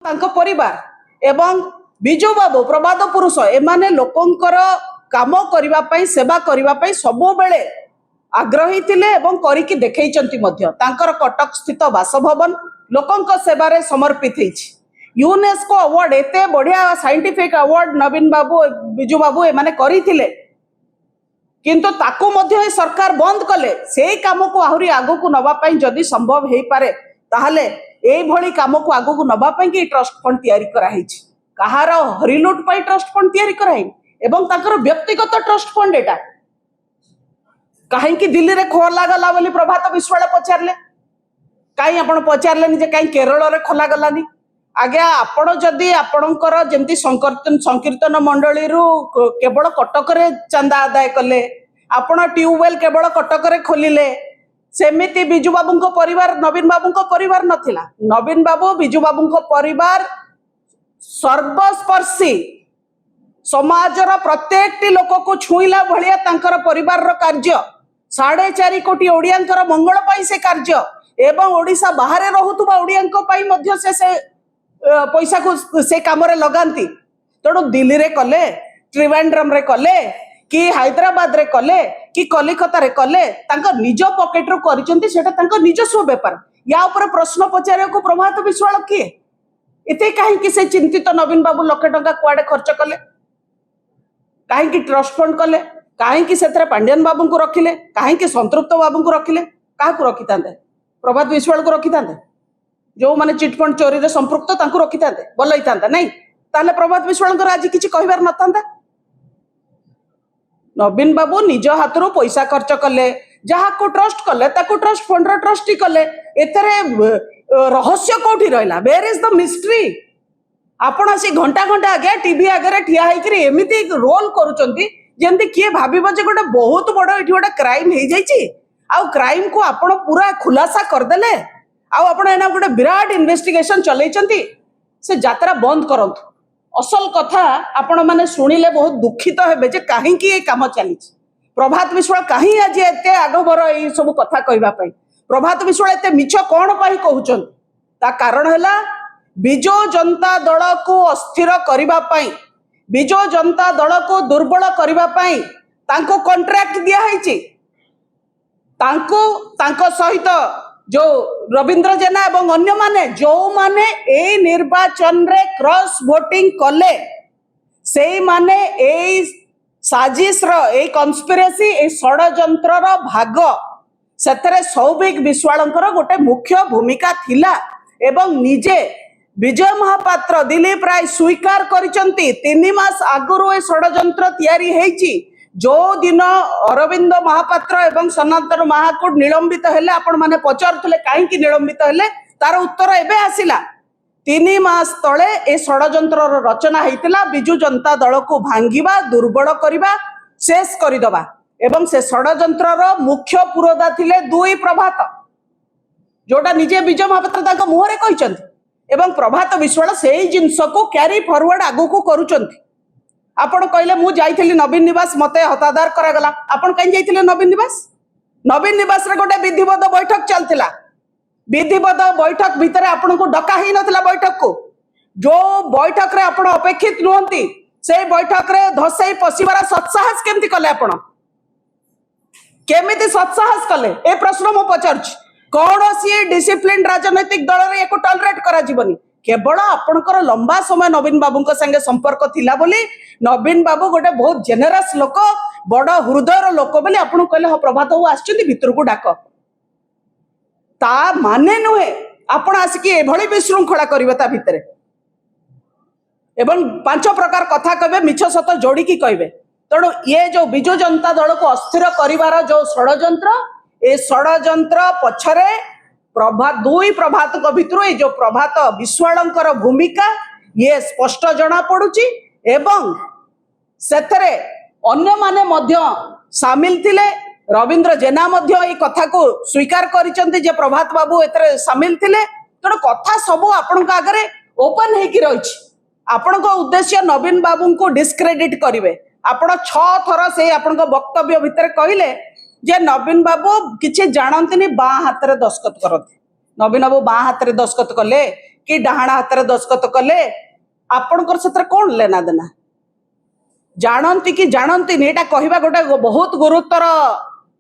तांको परिवार एवं बिजू बाबू प्रबाद पुरुष एमाने लोकंकर काम करिबा पई सेवा करिबा पई सबो बेले आग्रही थिले एवं करिकि देखैचंती मध्य तांकर कटक स्थित बासभवन लोकंक सेवारे समर्पित हेछि। यूनेस्को अवार्ड एते बढ़िया साइंटिफिक अवार्ड नवीन बाबू बिजू बाबू एमाने करिथिले किंतु ताकू मध्य सरकार बंद कले। से काम को आहुरी आगो को नबा पई जदि संभव हेई पारे ताहले एई भली काम को आगो को नबा पई कि ट्रस्ट फंड तयारी करा हेछि। कहार हरिलुट पई ट्रस्ट फंड तयारी करा हेइ एवं ताकर व्यक्तिगत ट्रस्ट फंड एटा कहीं दिल्ली रे खोला गला बोली प्रभात विश्वाल पचारले कहीं आपण पचारलेनी जे कहीं केरल रे खोला गलानी। आज्ञा आपण जदि आपणकर जेमती संकीर्तन मंडली रु केवल कटक रे चंदा आदाय कले आपण ट्यूबवेल केवल कटक रे खोलिले सेमिति बिजू बाबू परिवार नवीन बाबू परिवार नथिला। नवीन बाबू बिजू बाबू परिवार सर्वस्पर्शी समाजर प्रत्येक लोक को छुईला भलिया तांकर परिवार कार्य 4.5 कोटी ओडियांकर मंगल पाई से कार्य एवं ओडिशा बाहर रहुतुबा ओडियांक पाई मध्य से पैसा को से काम रे लगांती। तेणु दिल्ली रे कले त्रिवेंद्रम रे कले कि हैदराबाद रे कले कि कलिकता रे कले तांका निज पॉकेट रो करिसंती सेटा तांका निजस्व व्यापार। या ऊपर प्रश्न पचारे को प्रभात विश्वाल किए एते काहे कि से चिंतित नवीन बाबू लाख टंका कुआडे खर्च कले काहे कि ट्रस्ट फंड कले काहे कि सेतरे पांड्यन बाबू को रखिले काहे कि संतृप्त बाबू को रखिले काहा को रखितांते प्रभात विश्वाल को रखितांते जो माने चिट फंड चोरी रे संपृक्त तांको रखितांते भल होइतांता नहीं ताले प्रभात विश्वाल को आज किछि कहिबार नतांता। नवीन बाबू निज हाथरू पैसा खर्च कले जहा को ट्रस्ट कले ताको ट्रस्ट फंड रो ट्रस्टी कले एथरे रहस्य कोठी रहला वेयर इज द मिस्ट्री। आपण आसी घंटा घंटा आगे टीवी आगे ठिया होइकरी एमिति रोल करूचंती जेंति किए भाबिबो जे गोटे बहुत बड़ एठी गोटे क्राइम हे जाईची आउ क्राइम को आपण पूरा खुलासा कर देले आउ आपण एना गोटे विराट इन्वेस्टिगेशन चलैचंती से यात्रा बंद करंतु। असल कथा आपण माने सुनिले बहुत दुखित हेबे जे काहे कि ए काम चली प्रभात विश्वाल काहे आज एते आगभर ए सब कथा कहबा पई प्रभात विश्वाल एते मिछ कोन पई कहउचन ता कारण हैला बिजू जनता दल को अस्थिर करिबा पई बिजू जनता दल को दुर्बल करिबा पई तांको कॉन्ट्रैक्ट दिया हैची तांको तांको सहित जो रविंद्र जेना एवं अन्य माने जो माने ए निर्वाचन रे क्रॉस वोटिंग कले से माने ए साजिश रो ए कन्स्पिरेसी ए षडयंत्र रो भाग सेतरे सौभिक विश्वालंकर गोटे मुख्य भूमिका थिला एवं निजे विजय महापात्र दिलीप राय स्वीकार करिसंती 3 मास आगुरु ए षडयंत्र तयारी हेची जो दिन अरविंद महापात्र एवं सनातन महाकूट निलंबित हेले आपण माने पचारुले काहे कि निलंबित हेले तार उत्तर एबे आसिला 3 मास तळे ए षडयंत्र रचना हेतिला बिजू जनता दल को भांगिबा दुर्बल करिबा शेष करिदबा एवं से षडयंत्र मुख्य पुरोधा थिले दुई प्रभात जोटा निजे विजय महापात्र ताको मुहरे कहिसंती एवं प्रभात विश्वाल से जिनस को क्यारी फॉरवर्ड आगु को करूचंती। आपण कहले मु जाइथिली नवीन निवास मते हतादार करागला आपण कहीं जाइथिले नवीन निवास रे गोटे विधिवत बैठक चलतिला विधिवत बैठक भितर आपण को डका ही नथिला बैठक को जो बैठक रे आपण अपेक्षित नहंती से बैठक रे धसई पसिबार सत्साहस केमति कले आपण केमिति सत्साहस कले ए प्रश्न मु पचारछि कौन सी डिसिप्लिन राजनैतिक दल रे एको टॉलरेट करा जीवनी केवल आपणकर लंबा समय नवीन बाबू संगे संपर्क थिला बोली नवीन बाबू गोटे बहुत जेनरस लोक बड़ हृदय लोक बोली आपन कहले ह प्रभात बाबू आछिथि भितर को डाक ता माने नुहे आपण आसिकी एभली विशृंखला करिवे ता भितरे एवं 5 प्रकार कथा कहबे मिछ सत जोड़ी की कहबे। तेणु ये जो बिजू जनता दल को अस्थिर करिवार जो षडयंत्र ए षडयंत्र पछरे दुई प्रभात को भितर ए जो प्रभात विश्वालंकर भूमिका ये स्पष्ट जना पड़ुची एवं सेथरे अन्य माने मध्य सामिल थिले रविंद्र जेना मध्य ए कथा को स्वीकार करिसंती जे प्रभात बाबू एतरे सामिल थिले। तेणु कथा सबो आपन आगरे ओपन हेकी रहिछि आपन को उद्देश्य नवीन बाबू को डिस्क्रेडिट करिवे आपण 6 थर से आपन वक्तव्य भितर कहिले जे नवीन बाबू किसी जानते बाँ हाथ में दस्खत करते नवीन बाबू बाँ हाथ में दस्खत कले कि डाहाण हाथ में दस्खत कले आपणकर से कौन लेना देना जानती कि जानती नहीं कहवा गोटे बहुत गुरुतर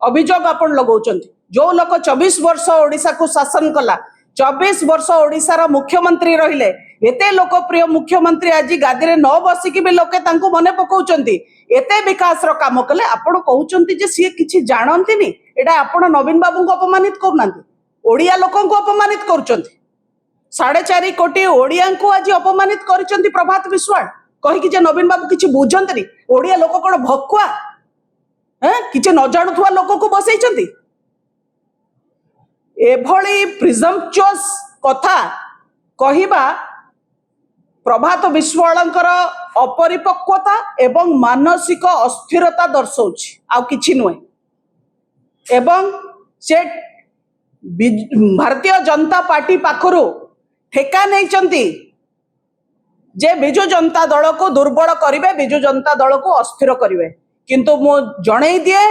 अभियोग आपण लगाउछंती जो लोक 24 वर्ष ओडिशा को शासन कला 24 वर्ष ओडिशार मुख्यमंत्री रहिले एते लोकप्रिय मुख्यमंत्री आज गादी में न बसिकी भी लोके तांको मने पकाउछंती एते विकास रो काम कले आपण कहउछंती जे सी किछि जानती नी एटा आपण नवीन बाबू को अपमानित करनांती ओडिया लोकन को अपमानित करूछंती 4.5 कोटी ओडिया को आज अपमानित करिसंती प्रभात विश्वाल कहि जे नवीन बाबू किछि बुझंतनी ओडिया लोक कोन भकुआ किछि न जानुथुवा लोक को बसैछंती एभली प्रिजम्पचुअस कथा कहिबा प्रभात विश्वालंकर अपरिपक्वता एवं मानसिक अस्थिरता दर्शाउछि आ किछि नुहे एवं से भारतीय जनता पार्टी पाखरु ठेका नैचंती जे बिजु जनता दल को दुर्बल करिवे बिजु जनता दल को अस्थिर करिवे किंतु मु जणै दिए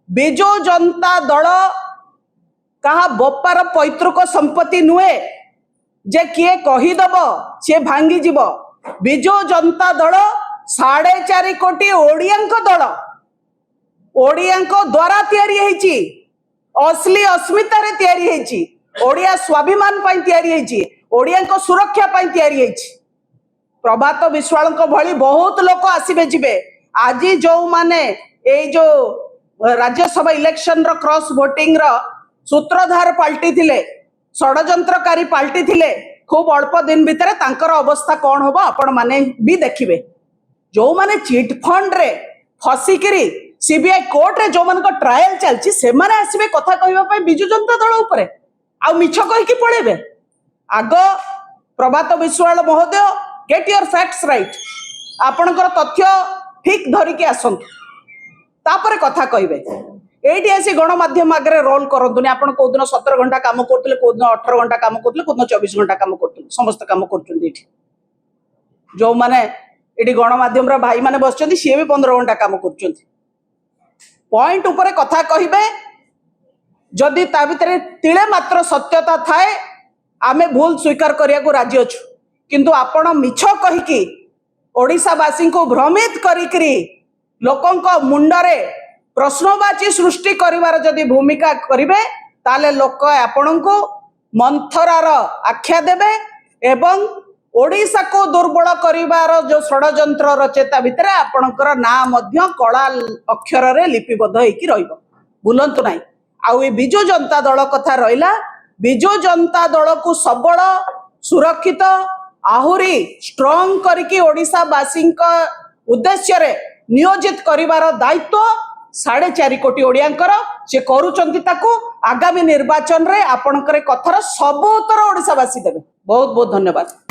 बिजु जनता दल कहा बपार पैतृक संपत्ति नुहे जे किए कहीदब सी भांगी जीव बिजु जनता दल 4.5 कोटी ओडियांक दल ओडियांक द्वारा तैयारी हेची असली अस्मिता रे तैयारी हेची ओडिया स्वाभिमान पई तैयारी हेची ओडियांक सुरक्षा पई तैयारी हेची प्रभात विश्वालंक भली बहुत लोक आसीबे जिबे आज जो माने ए जो राज्यसभा इलेक्शन रो क्रॉस वोटिंग रो सूत्रधार पाल्टी थिले षडयंत्रकारी पाल्टी थिले खूब अल्प दिन भितर तांकर अवस्था कौन होबो आपण माने भी देखिबे जो माने चिट फंड रे फसिकरी सीबीआई कोर्ट रे जो मन को ट्रायल चलची से माने आसीबे कथा कहबा पई बिजु जनता दल ऊपर आ मिछ कहि की पळेबे आगो प्रभात विश्वाल महोदय गेट योर फैक्ट्स राइट आपणकर तथ्य ठीक धरिकी आसंतु तापर कथा कहबे एटी आसी गणमाध्यम आगे रोल करतुनि आपण कोदिन 17 घंटा काम करतले कोदिन 18 घंटा काम करतले कोदिन 24 घंटा काम करतले समस्त काम करछन्ती एठी जो माने एटी गणमाध्यम रा भाई माने बसचन्ती सी भी 15 घंटा काम करछन्ती पॉइंट ऊपर कथा कहिबे जदि ता भितरे तिळे मात्र सत्यता थाए आमे भूल स्वीकार करिया को राजी अछु किंतु आपण मिछ कहिकी ओडिशावासी को भ्रमित करिकरी लोकंक मुंडरे प्रश्नवाची सृष्टि करिवार जदि भूमिका करिवे ताले लोक आपणको मंथरार आख्या देबे एवं ओडिशा को दुर्बल करिवार जो षडयंत्र रचेता भितर आपणकर ना मध्य कला अक्षर रे लिपिबद्ध होइकी रहिबो भूलंतु नाही आउ ए बिजु जनता दल कथा रहिला बिजु जनता दल को सबल सुरक्षित आहुरी स्ट्रांग करके ओडिशावासी उद्देश्य रे नियोजित करिवार दायित्व 4.5 कोटी ओडियांकर से करूचंती ताकू आगामी निर्वाचन रे आपणकर कथार सब उत्तर ओडिशावासी देबे बहुत बहुत धन्यवाद।